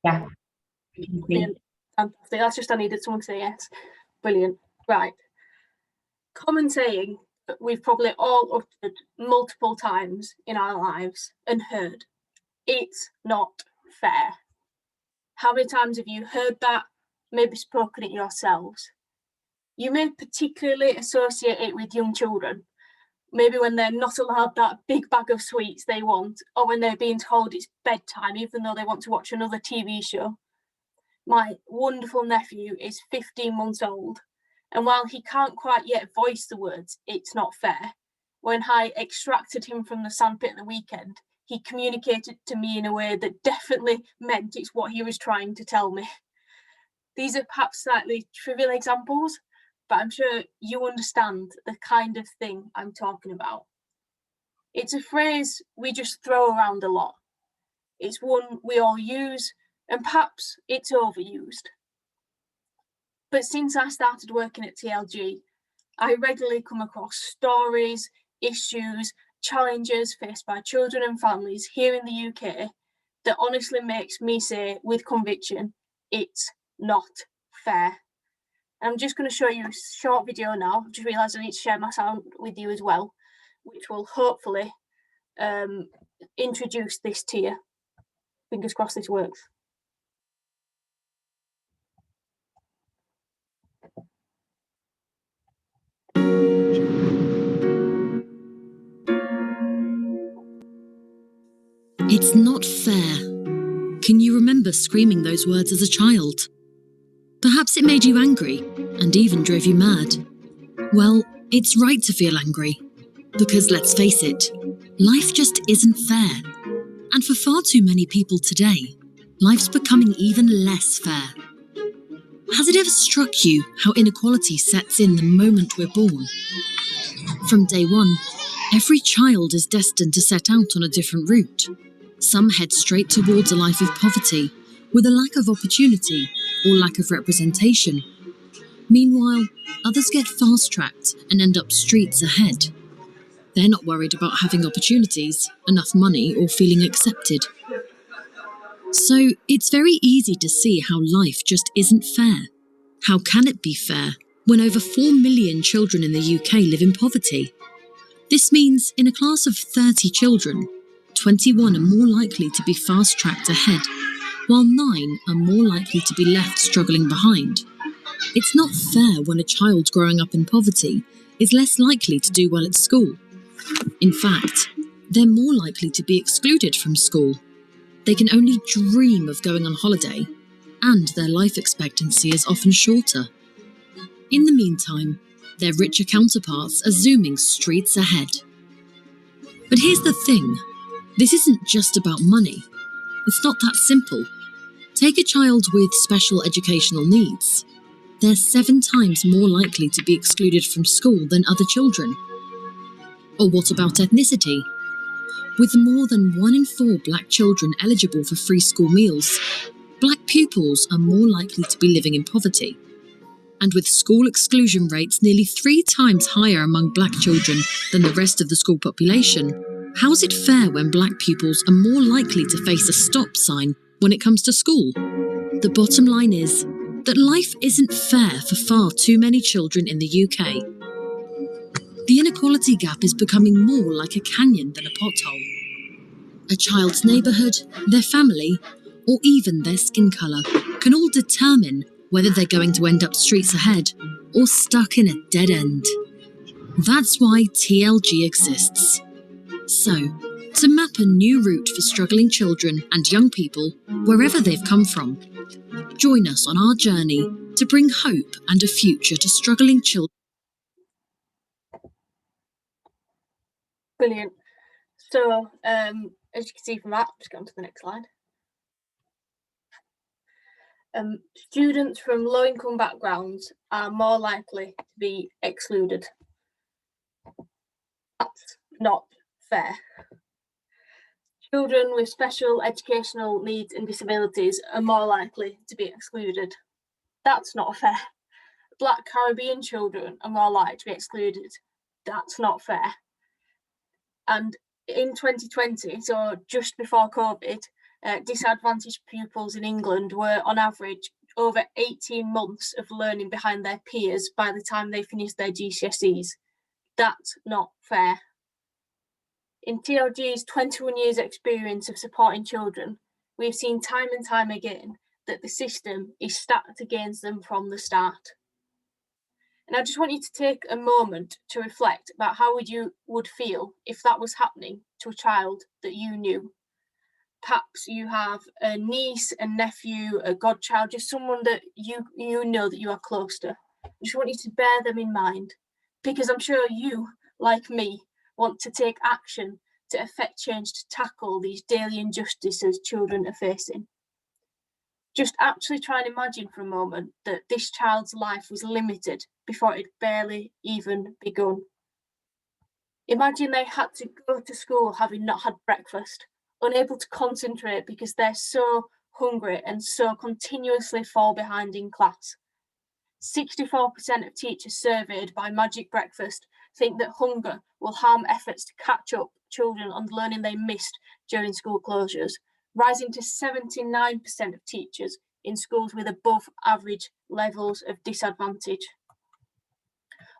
Yeah. Brilliant. Fantastic. That's just I needed someone to say yes. Brilliant. Right. Common saying that we've probably all uttered multiple times in our lives and heard. It's not fair. How many times have you heard that, maybe spoken it yourselves? You may particularly associate it with young children, maybe when they're not allowed that big bag of sweets they want, or when they're being told it's bedtime, even though they want to watch another TV show. My wonderful nephew is 15 months old, and while he can't quite yet voice the words, "it's not fair," when I extracted him from the sandpit at the weekend, he communicated to me in a way that definitely meant it's what he was trying to tell me. These are perhaps slightly trivial examples, but I'm sure you understand the kind of thing I'm talking about. It's a phrase we just throw around a lot. It's one we all use, and perhaps it's overused. But since I started working at TLG, I regularly come across stories, issues, challenges faced by children and families here in the UK that honestly makes me say with conviction, it's not fair. I'm just going to show you a short video now. I've just realised I need to share my sound with you as well, which will hopefully introduce this to you. Fingers crossed this works. It's not fair. Can you remember screaming those words as a child? Perhaps it made you angry and even drove you mad. Well, it's right to feel angry. Because let's face it, life just isn't fair. And for far too many people today, life's becoming even less fair. Has it ever struck you how inequality sets in the moment we're born? From day one, every child is destined to set out on a different route. Some head straight towards a life of poverty, with a lack of opportunity or lack of representation. Meanwhile, others get fast-tracked and end up streets ahead. They're not worried about having opportunities, enough money, or feeling accepted. So it's very easy to see how life just isn't fair. How can it be fair when over 4 million children in the UK live in poverty? This means in a class of 30 children, 21 are more likely to be fast-tracked ahead, while 9 are more likely to be left struggling behind. It's not fair when a child growing up in poverty is less likely to do well at school. In fact, they're more likely to be excluded from school. They can only dream of going on holiday, and their life expectancy is often shorter. In the meantime, their richer counterparts are zooming streets ahead. But here's the thing, this isn't just about money. It's not that simple. Take a child with special educational needs. They're 7 times more likely to be excluded from school than other children. Or what about ethnicity? With more than 1 in 4 black children eligible for free school meals, black pupils are more likely to be living in poverty. And with school exclusion rates nearly 3 times higher among black children than the rest of the school population, how's it fair when black pupils are more likely to face a stop sign when it comes to school? The bottom line is that life isn't fair for far too many children in the UK. The inequality gap is becoming more like a canyon than a pothole. A child's neighbourhood, their family, or even their skin colour can all determine whether they're going to end up streets ahead or stuck in a dead end. That's why TLG exists. So, to map a new route for struggling children and young people wherever they've come from. Join us on our journey to bring hope and a future to struggling children. Brilliant. So, as you can see from that, just go on to the next slide. Students from low-income backgrounds are more likely to be excluded. That's not fair. Children with special educational needs and disabilities are more likely to be excluded. That's not fair. Black Caribbean children are more likely to be excluded. That's not fair. And in 2020, so just before COVID, disadvantaged pupils in England were on average over 18 months of learning behind their peers by the time they finished their GCSEs. That's not fair. In TLG's 21 years experience of supporting children, we've seen time and time again that the system is stacked against them from the start. And I just want you to take a moment to reflect about how you would feel if that was happening to a child that you knew. Perhaps you have a niece, a nephew, a godchild, just someone that you know that you are close to. I just want you to bear them in mind, because I'm sure you, like me, want to take action to effect change to tackle these daily injustices children are facing. Just actually try and imagine for a moment that this child's life was limited before it barely even begun. Imagine they had to go to school having not had breakfast, unable to concentrate because they're so hungry and so continuously fall behind in class. 64% of teachers surveyed by Magic Breakfast think that hunger will harm efforts to catch up children on the learning they missed during school closures, rising to 79% of teachers in schools with above average levels of disadvantage.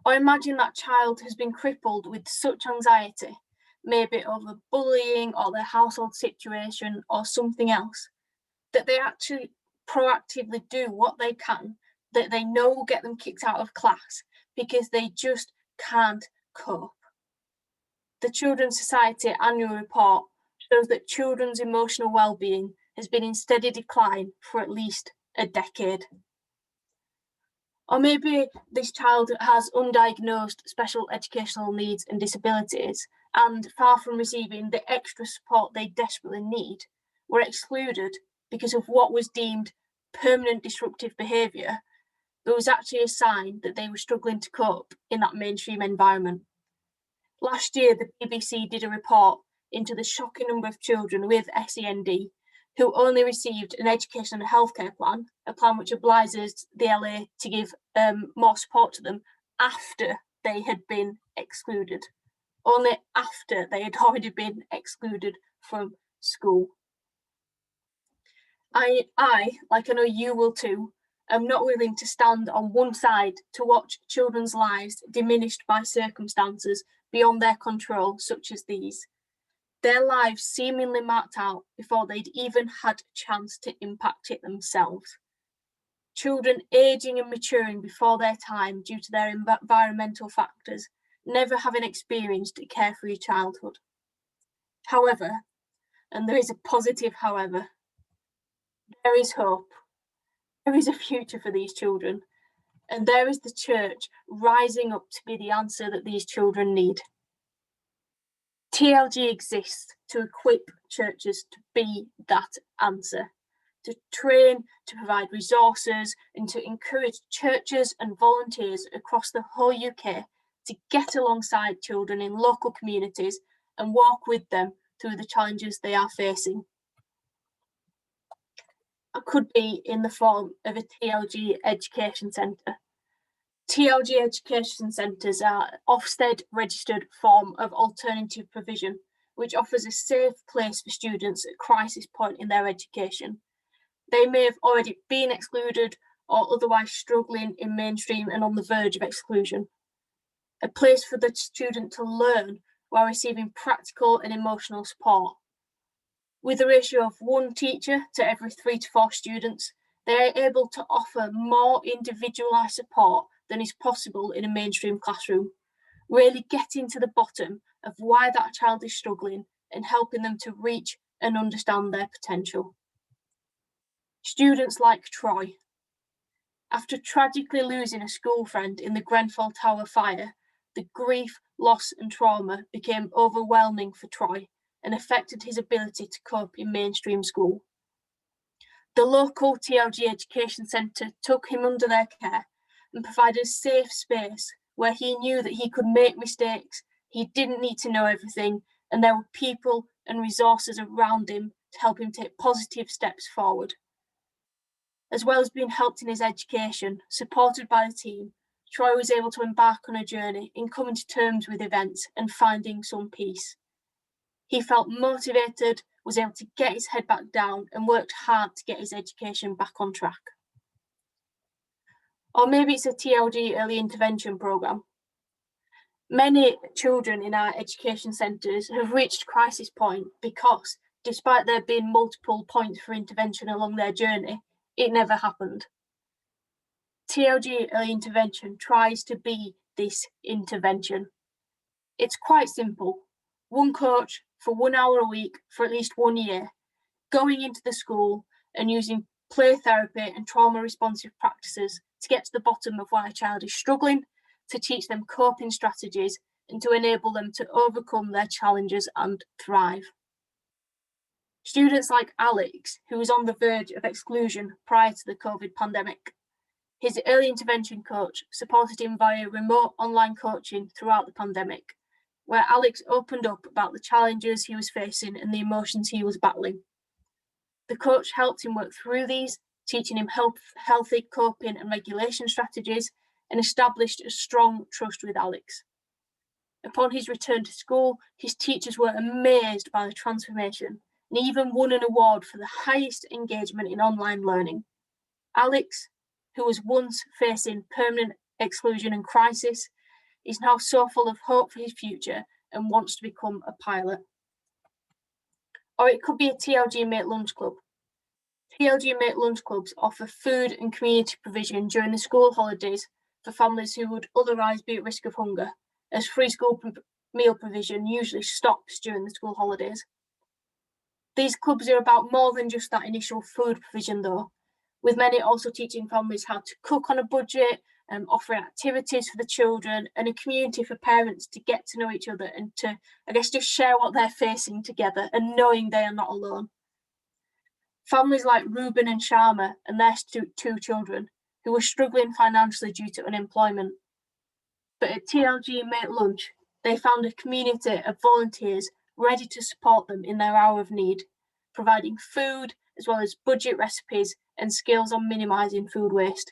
Or imagine that child has been crippled with such anxiety, maybe over bullying or their household situation or something else, that they actually proactively do what they can that they know will get them kicked out of class because they just can't cope. The Children's Society annual report shows that children's emotional well-being has been in steady decline for at least a decade. Or maybe this child has undiagnosed special educational needs and disabilities, and far from receiving the extra support they desperately need, were excluded because of what was deemed permanent disruptive behaviour. There was actually a sign that they were struggling to cope in that mainstream environment. Last year, the BBC did a report into the shocking number of children with SEND who only received an education and healthcare plan, a plan which obliges the LA to give more support to them after they had been excluded, only after they had already been excluded from school. I, like I know you will too, am not willing to stand on one side to watch children's lives diminished by circumstances beyond their control, such as these. Their lives seemingly marked out before they'd even had a chance to impact it themselves. Children ageing and maturing before their time due to their environmental factors, never having experienced a carefree childhood. However, and there is a positive however, there is hope. There is a future for these children, and there is the church rising up to be the answer that these children need. TLG exists to equip churches to be that answer, to train, to provide resources, and to encourage churches and volunteers across the whole UK to get alongside children in local communities and walk with them through the challenges they are facing. It could be in the form of a TLG education centre. TLG education centres are an Ofsted registered form of alternative provision, which offers a safe place for students at crisis point in their education. They may have already been excluded or otherwise struggling in mainstream and on the verge of exclusion. A place for the student to learn while receiving practical and emotional support. With a ratio of 1 teacher to every 3 to 4 students, they are able to offer more individualised support than is possible in a mainstream classroom, really getting to the bottom of why that child is struggling and helping them to reach and understand their potential. Students like Troy. After tragically losing a school friend in the Grenfell Tower fire, the grief, loss and trauma became overwhelming for Troy and affected his ability to cope in mainstream school. The local TLG Education Centre took him under their care and provided a safe space where he knew that he could make mistakes, he didn't need to know everything, and there were people and resources around him to help him take positive steps forward. As well as being helped in his education, supported by the team, Troy was able to embark on a journey in coming to terms with events and finding some peace. He felt motivated, was able to get his head back down and worked hard to get his education back on track. Or maybe it's a TLG Early Intervention programme. Many children in our education centres have reached crisis point because, despite there being multiple points for intervention along their journey, it never happened. TLG Early Intervention tries to be this intervention. It's quite simple. One coach for 1 hour a week for at least 1 year, going into the school and using play therapy and trauma responsive practices to get to the bottom of why a child is struggling, to teach them coping strategies and to enable them to overcome their challenges and thrive. Students like Alex, who was on the verge of exclusion prior to the COVID pandemic, his early intervention coach supported him via remote online coaching throughout the pandemic, where Alex opened up about the challenges he was facing and the emotions he was battling. The coach helped him work through these, teaching him healthy coping and regulation strategies, and established a strong trust with Alex. Upon his return to school, his teachers were amazed by the transformation and even won an award for the highest engagement in online learning. Alex, who was once facing permanent exclusion and crisis, is now so full of hope for his future and wants to become a pilot. Or it could be a TLG Mate Lunch Club. TLG Mate Lunch Clubs offer food and community provision during the school holidays for families who would otherwise be at risk of hunger, as free school meal provision usually stops during the school holidays. These clubs are about more than just that initial food provision though, with many also teaching families how to cook on a budget, offering activities for the children and a community for parents to get to know each other and to, I guess, just share what they're facing together and knowing they are not alone. Families like Ruben and Sharma and their two children who were struggling financially due to unemployment. But at TLG Mate Lunch, they found a community of volunteers ready to support them in their hour of need, providing food as well as budget recipes and skills on minimising food waste.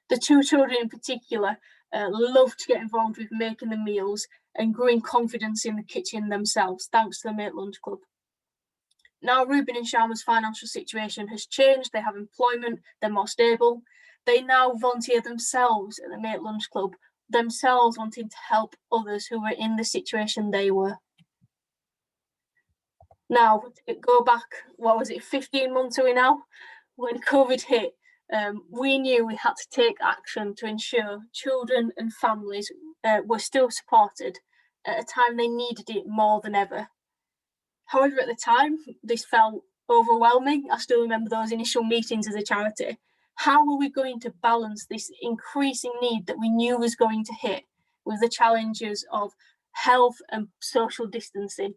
The two children in particular loved to get involved with making the meals and grew in confidence in the kitchen themselves, thanks to the Mate Lunch Club. Now Ruben and Sharma's financial situation has changed, they have employment, they're more stable. They now volunteer themselves at the Mate Lunch Club, themselves wanting to help others who were in the situation they were. Now, go back, 15 months away now? When COVID hit, we knew we had to take action to ensure children and families were still supported at a time they needed it more than ever. However, at the time, this felt overwhelming. I still remember those initial meetings as a charity. How were we going to balance this increasing need that we knew was going to hit with the challenges of health and social distancing?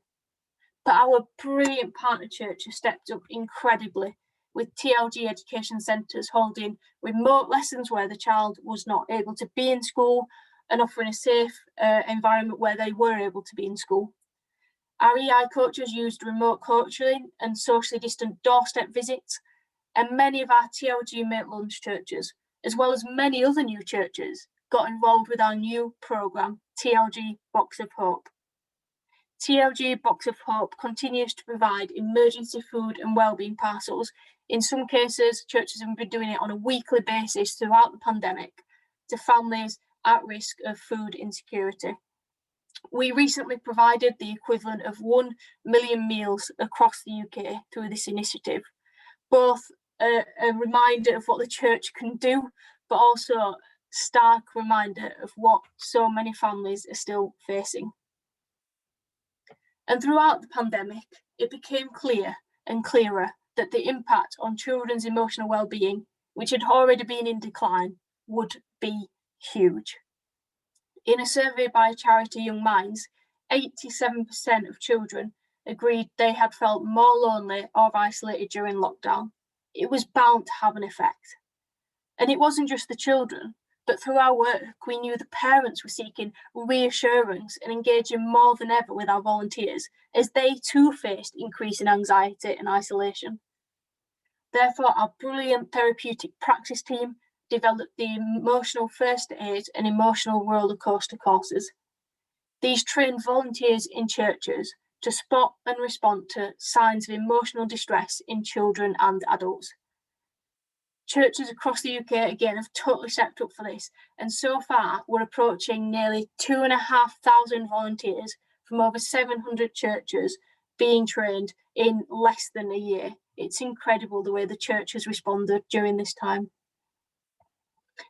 But our brilliant partner church has stepped up incredibly, with TLG education centres holding remote lessons where the child was not able to be in school and offering a safe environment where they were able to be in school. Our EI coaches used remote coaching and socially distant doorstep visits, and many of our TLG Mate Lunch churches, as well as many other new churches, got involved with our new programme, TLG Box of Hope. TLG Box of Hope continues to provide emergency food and wellbeing parcels. In some cases, churches have been doing it on a weekly basis throughout the pandemic to families at risk of food insecurity. We recently provided the equivalent of 1 million meals across the UK through this initiative, both a reminder of what the church can do, but also a stark reminder of what so many families are still facing. And throughout the pandemic, it became clear and clearer that the impact on children's emotional well-being, which had already been in decline, would be huge. In a survey by charity Young Minds, 87% of children agreed they had felt more lonely or isolated during lockdown. It was bound to have an effect. And it wasn't just the children, but through our work, we knew the parents were seeking reassurance and engaging more than ever with our volunteers as they too faced increasing anxiety and isolation. Therefore, our brilliant therapeutic practice team developed the emotional first aid and emotional roller coaster courses. These trained volunteers in churches to spot and respond to signs of emotional distress in children and adults. Churches across the UK, again, have totally stepped up for this, and so far we're approaching nearly 2,500 volunteers from over 700 churches being trained in less than a year. It's incredible the way the church has responded during this time.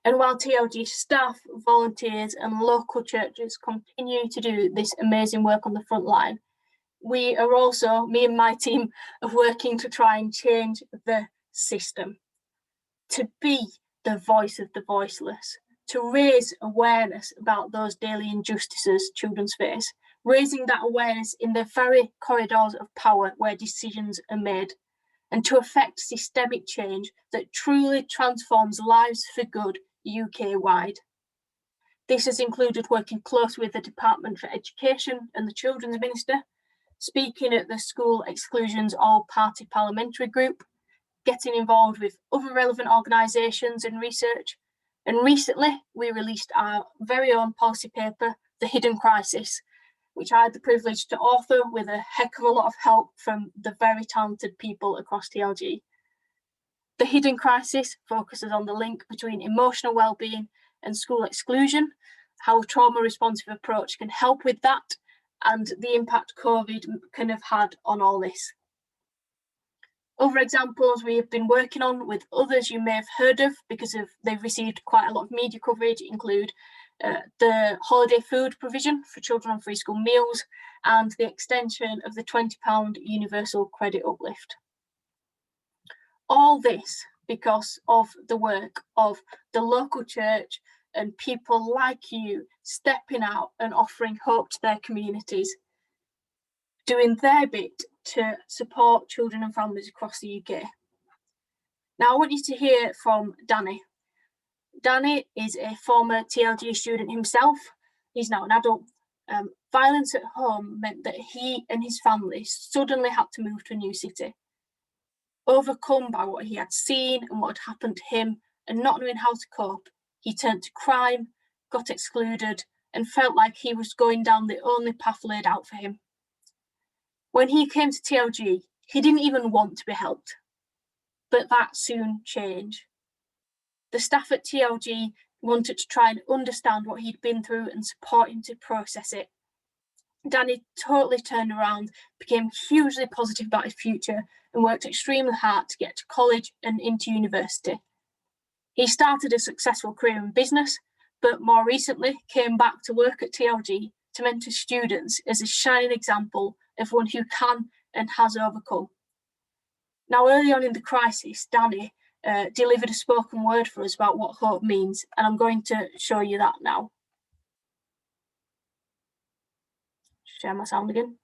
And while TLG staff, volunteers and local churches continue to do this amazing work on the front line, we are also, me and my team, are working to try and change the system, to be the voice of the voiceless, to raise awareness about those daily injustices children face, raising that awareness in the very corridors of power where decisions are made, and to effect systemic change that truly transforms lives for good UK-wide. This has included working closely with the Department for Education and the Children's Minister, speaking at the School Exclusions All-Party Parliamentary Group, getting involved with other relevant organisations and research, and recently we released our very own policy paper, The Hidden Crisis, which I had the privilege to author with a heck of a lot of help from the very talented people across TLG. The Hidden Crisis focuses on the link between emotional well-being and school exclusion, how a trauma-responsive approach can help with that, and the impact COVID can have had on all this. Other examples we have been working on with others you may have heard of because they've received quite a lot of media coverage include the holiday food provision for children on free school meals and the extension of the £20 universal credit uplift. All this because of the work of the local church and people like you stepping out and offering hope to their communities, doing their bit to support children and families across the UK. Now I want you to hear from Danny. Danny is a former TLG student himself. He's now an adult. Violence at home meant that he and his family suddenly had to move to a new city. Overcome by what he had seen and what had happened to him and not knowing how to cope, he turned to crime, got excluded, and felt like he was going down the only path laid out for him. When he came to TLG, he didn't even want to be helped, but that soon changed. The staff at TLG wanted to try and understand what he'd been through and support him to process it. Danny totally turned around, became hugely positive about his future and worked extremely hard to get to college and into university. He started a successful career in business, but more recently came back to work at TLG to mentor students as a shining example of one who can and has overcome. Now, early on in the crisis, Danny delivered a spoken word for us about what hope means, and I'm going to show you that now. Share my sound again.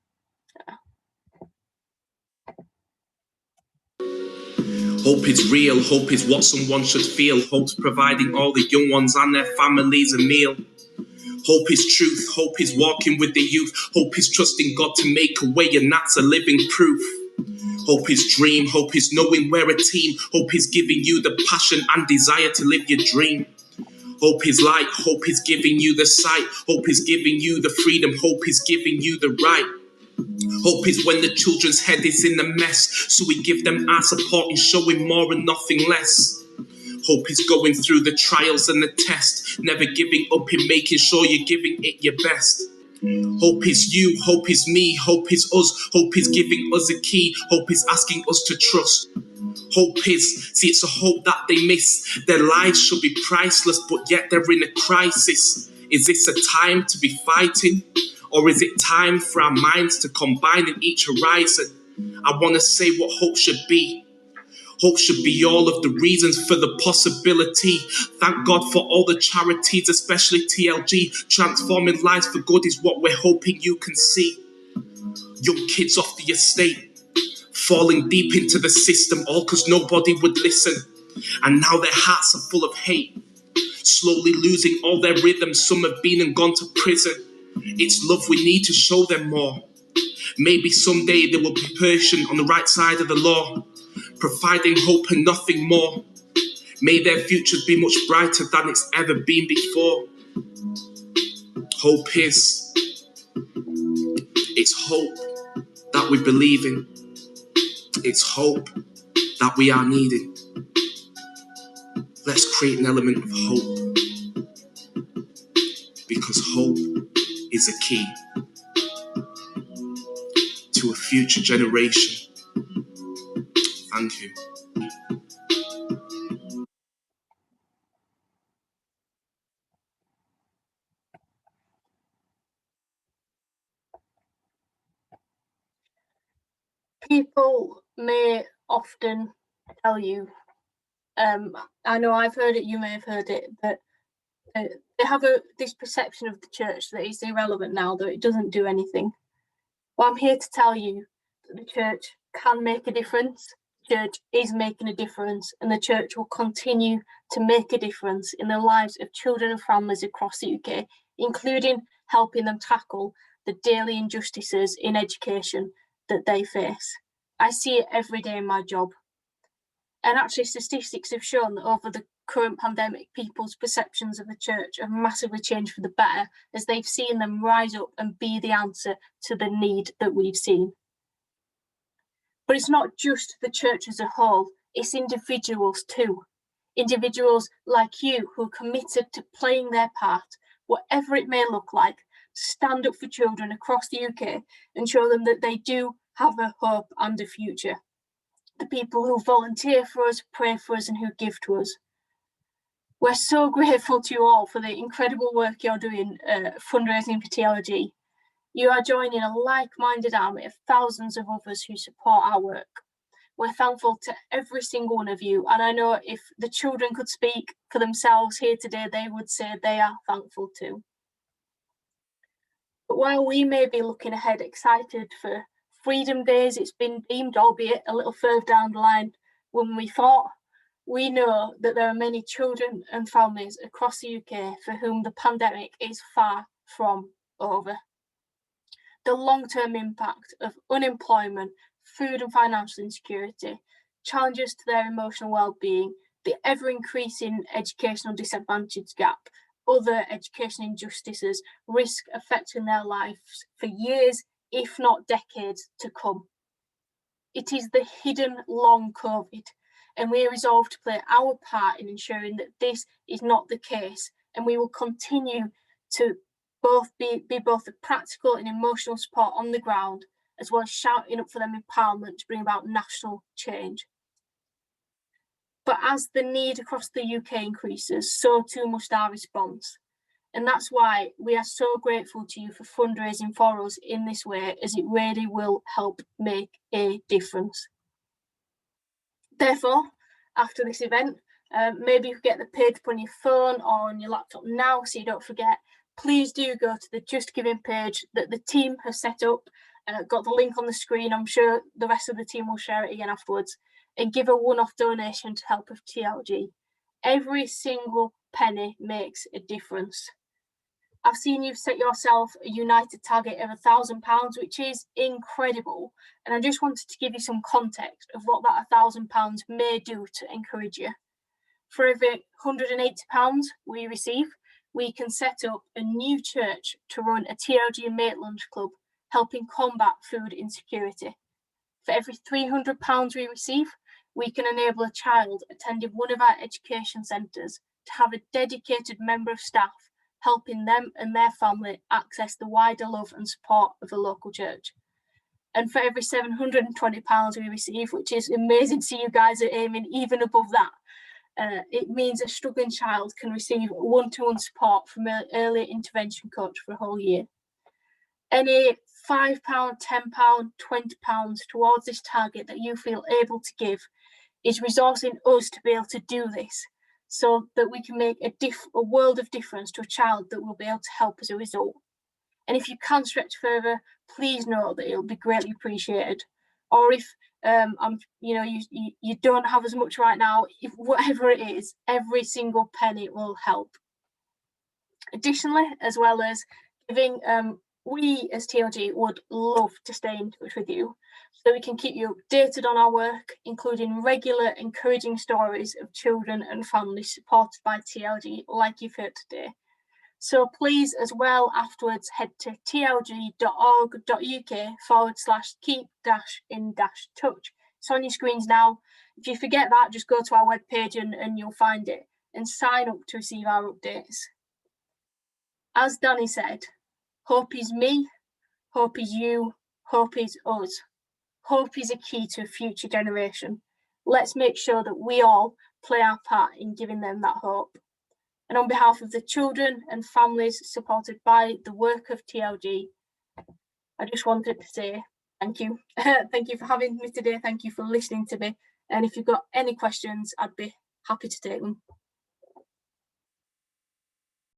Hope is real, hope is what someone should feel. Hope's providing all the young ones and their families a meal. Hope is truth, hope is walking with the youth. Hope is trusting God to make a way, and that's a living proof. Hope is dream, hope is knowing we're a team. Hope is giving you the passion and desire to live your dream. Hope is light, hope is giving you the sight. Hope is giving you the freedom, hope is giving you the right. Hope is when the children's head is in a mess, so we give them our support and showing more and nothing less. Hope is going through the trials and the test, never giving up in making sure you're giving it your best. Hope is you, hope is me, hope is us, hope is giving us a key, hope is asking us to trust. Hope is, see, it's a hope that they miss. Their lives should be priceless, but yet they're in a crisis. Is this a time to be fighting? Or is it time for our minds to combine in each horizon? I want to say what hope should be. Hope should be all of the reasons for the possibility. Thank God for all the charities, especially TLG. Transforming lives for good is what we're hoping you can see. Young kids off the estate, falling deep into the system, all because nobody would listen. And now their hearts are full of hate, slowly losing all their rhythm. Some have been and gone to prison. It's love we need to show them more. Maybe someday there will be a person on the right side of the law, providing hope and nothing more. May their futures be much brighter than it's ever been before. Hope is, it's hope. that we believe in. It's hope that we are needing. Let's create an element of hope, because hope is a key to a future generation. Thank you. People may often tell you, I know I've heard it, you may have heard it, that they have this perception of the church that it's irrelevant now, that it doesn't do anything. Well, I'm here to tell you that the church can make a difference. The church is making a difference, and the church will continue to make a difference in the lives of children and families across the UK, including helping them tackle the daily injustices in education that they face. I see it every day in my job. And actually, statistics have shown that over the current pandemic, people's perceptions of the church have massively changed for the better, as they've seen them rise up and be the answer to the need that we've seen. But it's not just the church as a whole, it's individuals too. Individuals like you who are committed to playing their part, whatever it may look like, stand up for children across the UK and show them that they do have a hope and a future. The people who volunteer for us, pray for us, and who give to us. We're so grateful to you all for the incredible work you're doing fundraising for TLG. You are joining a like-minded army of thousands of others who support our work. We're thankful to every single one of you, and I know if the children could speak for themselves here today, they would say they are thankful too. But while we may be looking ahead excited for Freedom Days, it's been deemed, albeit a little further down the line when we thought, we know that there are many children and families across the UK for whom the pandemic is far from over. The long-term impact of unemployment, food and financial insecurity, challenges to their emotional well-being, the ever-increasing educational disadvantage gap, other education injustices risk affecting their lives for years, if not decades, to come. It is the hidden long COVID, and we are resolved to play our part in ensuring that this is not the case, and we will continue to be both the practical and emotional support on the ground, as well as shouting up for them empowerment to bring about national change. But as the need across the UK increases, so too must our response. And that's why we are so grateful to you for fundraising for us in this way, as it really will help make a difference. Therefore, after this event, maybe you get the page up on your phone or on your laptop now so you don't forget. Please do go to the Just Giving page that the team has set up. Got the link on the screen. I'm sure the rest of the team will share it again afterwards, and give a one-off donation to help with TLG. Every single penny makes a difference. I've seen you've set yourself a united target of £1,000, which is incredible. And I just wanted to give you some context of what that £1,000 may do to encourage you. For every £180 we receive, we can set up a new church to run a TLG mate lunch club, helping combat food insecurity. For every £300 we receive, we can enable a child attending one of our education centres to have a dedicated member of staff helping them and their family access the wider love and support of the local church. And for every £720 we receive, which is amazing to see you guys are aiming even above that, it means a struggling child can receive one-to-one support from an early intervention coach for a whole year. Any £5, £10, £20 towards this target that you feel able to give is resourcing us to be able to do this, so that we can make a world of difference to a child that will be able to help as a result. And if you can stretch further, please know that it'll be greatly appreciated. Or if you don't have as much right now, if whatever it is, every single penny will help. Additionally, as well as giving, we as TLG would love to stay in touch with you so we can keep you updated on our work, including regular encouraging stories of children and families supported by TLG like you've heard today. So please, as well, afterwards, head to tlg.org.uk/keep-in-touch. It's on your screens now. If you forget that, just go to our webpage and you'll find it, and sign up to receive our updates. As Danny said, hope is me, hope is you, hope is us. Hope is a key to a future generation. Let's make sure that we all play our part in giving them that hope. And on behalf of the children and families supported by the work of TLG, I just wanted to say thank you. Thank you for having me today. Thank you for listening to me. And if you've got any questions, I'd be happy to take them.